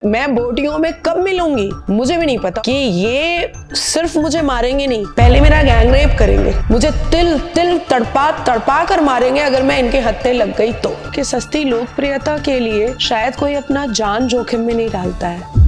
मैं बोटियों में कब मिलूंगी मुझे भी नहीं पता कि ये सिर्फ मुझे मारेंगे नहीं, पहले मेरा गैंग रेप करेंगे, मुझे तिल तिल तड़पा कर मारेंगे अगर मैं इनके हत्थे लग गई तो। कि सस्ती लोकप्रियता के लिए शायद कोई अपना जान जोखिम में नहीं डालता है।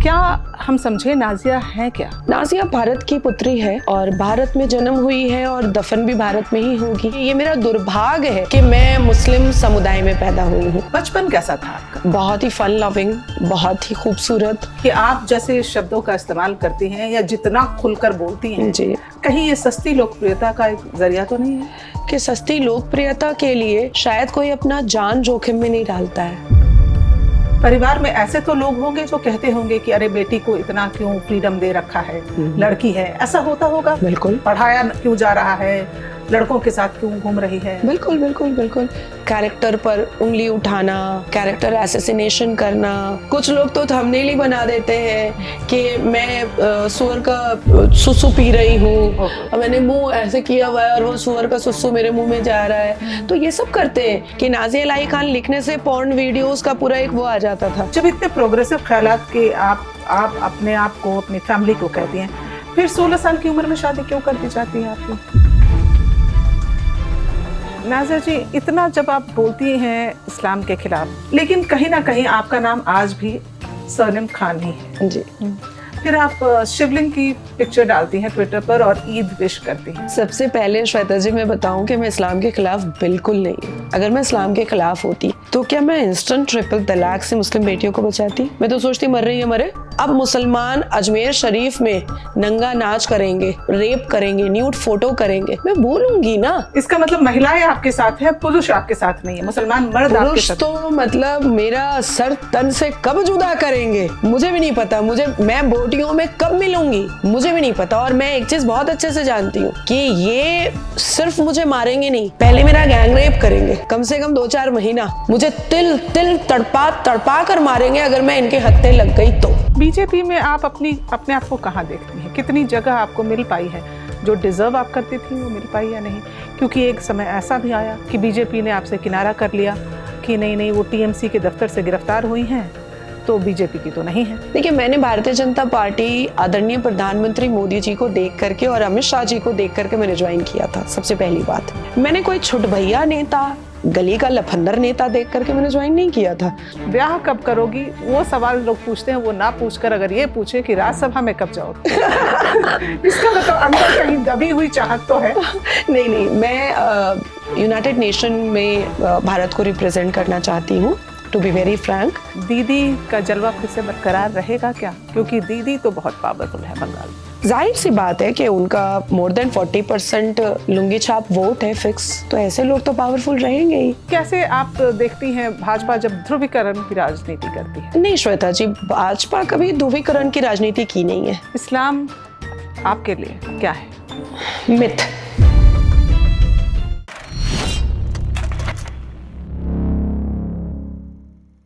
क्या हम समझे नाजिया है क्या? नाजिया भारत की पुत्री है और भारत में जन्म हुई है और दफन भी भारत में ही होगी। ये मेरा दुर्भाग्य है कि मैं मुस्लिम समुदाय में पैदा हुई हूँ। बचपन कैसा था आपका? बहुत ही फन लविंग, बहुत ही खूबसूरत। कि आप जैसे शब्दों का इस्तेमाल करती हैं या जितना खुलकर बोलती हैं जी, कहीं ये सस्ती लोकप्रियता का एक जरिया तो नहीं है? कि सस्ती लोकप्रियता के लिए शायद कोई अपना जान जोखिम में नहीं डालता है। परिवार में ऐसे तो लोग होंगे जो कहते होंगे कि अरे बेटी को इतना क्यों फ्रीडम दे रखा है, लड़की है, ऐसा होता होगा? बिल्कुल। पढ़ाया क्यों जा रहा है, लड़कों के साथ क्यों घूम रही है? बिल्कुल बिल्कुल बिल्कुल। कैरेक्टर पर उंगली उठाना, कैरेक्टर असैसिनेशन करना। कुछ लोग तो थंबनेल ही बना देते हैं कि मैं सुअर का सुसु पी रही हूँ, मैंने मुंह ऐसे किया हुआ है और वो सुअर का सुसु मेरे मुंह में जा रहा है। तो ये सब करते हैं कि नाजिया इलाही खान लिखने से पॉर्न वीडियोस का पूरा एक वो आ जाता था। जब इतने प्रोग्रेसिव ख्यालात के आप अपने आप को, अपनी फैमिली को कहती हैं, फिर 16 साल की उम्र में शादी क्यों कर दी जाती है आपकी? नाजिया जी, इतना जब आप बोलती हैं इस्लाम के खिलाफ, लेकिन कहीं ना कहीं आपका नाम आज भी सरनेम खान ही है। जी। फिर आप शिवलिंग की पिक्चर डालती हैं ट्विटर पर और ईद विश करती हैं। सबसे पहले श्वेता जी मैं बताऊं कि मैं इस्लाम के खिलाफ बिल्कुल नहीं। अगर मैं इस्लाम के खिलाफ होती तो क्या मैं इंस्टेंट ट्रिपल तलाक से मुस्लिम बेटियों को बचाती? मैं तो सोचती मर रही है मरे। अब मुसलमान अजमेर शरीफ में नंगा नाच करेंगे, रेप करेंगे, न्यूड फोटो करेंगे, मैं बोलूंगी ना। इसका मतलब महिलाएं आपके साथ है, पुरुष आपके साथ नहीं है, मुसलमान मर्द आपके साथ। तो मतलब मेरा सर तन से कब जुदा करेंगे मुझे भी नहीं पता। मैं बोटियों में कब मिलूंगी मुझे भी नहीं पता। और मैं एक चीज बहुत अच्छे से जानती हूँ कि ये सिर्फ मुझे मारेंगे नहीं, पहले मेरा गैंग रेप करेंगे, कम से कम 2-4 महीना मुझे तिल तिल तड़पा कर मारेंगे अगर मैं इनके हत्थे लग गई तो। बीजेपी में आप अपने आप को कहाँ देखती हैं? कितनी जगह आपको मिल पाई है? जो डिजर्व आप करती थी वो मिल पाई या नहीं? क्योंकि एक समय ऐसा भी आया कि बीजेपी ने आपसे किनारा कर लिया कि नहीं वो टीएमसी के दफ्तर से गिरफ्तार हुई हैं तो बीजेपी की तो नहीं है। देखिए, मैंने भारतीय जनता पार्टी आदरणीय प्रधानमंत्री मोदी जी को देख करके और अमित शाह जी को देख करके मैंने ज्वाइन किया था। सबसे पहली बात, मैंने कोई छुट भैया नेता, गली का लफंदर नेता देख करके मैंने ज्वाइन नहीं किया था। ब्याह कब करोगी वो सवाल लोग पूछते हैं, वो ना पूछकर अगर ये पूछे कि राज्यसभा में कब जाओगे इसका मतलब अंदर कहीं दबी हुई चाहत तो है। नहीं, मैं यूनाइटेड नेशन में भारत को रिप्रेजेंट करना चाहती हूँ। टू बी वेरी फ्रैंक, दीदी का जलवा फिर से बरकरार रहेगा क्या? क्योंकि दीदी तो बहुत पावरफुल है बंगाल में। जाहिर सी बात है कि उनका मोर देन 40% लुंगी छाप वोट है फिक्स, तो ऐसे लोग तो पावरफुल रहेंगे ही। कैसे आप देखती हैं भाजपा जब ध्रुवीकरण की राजनीति करती है? नहीं श्वेता जी, भाजपा कभी ध्रुवीकरण की राजनीति की नहीं है। इस्लाम आपके लिए क्या है? मिथ।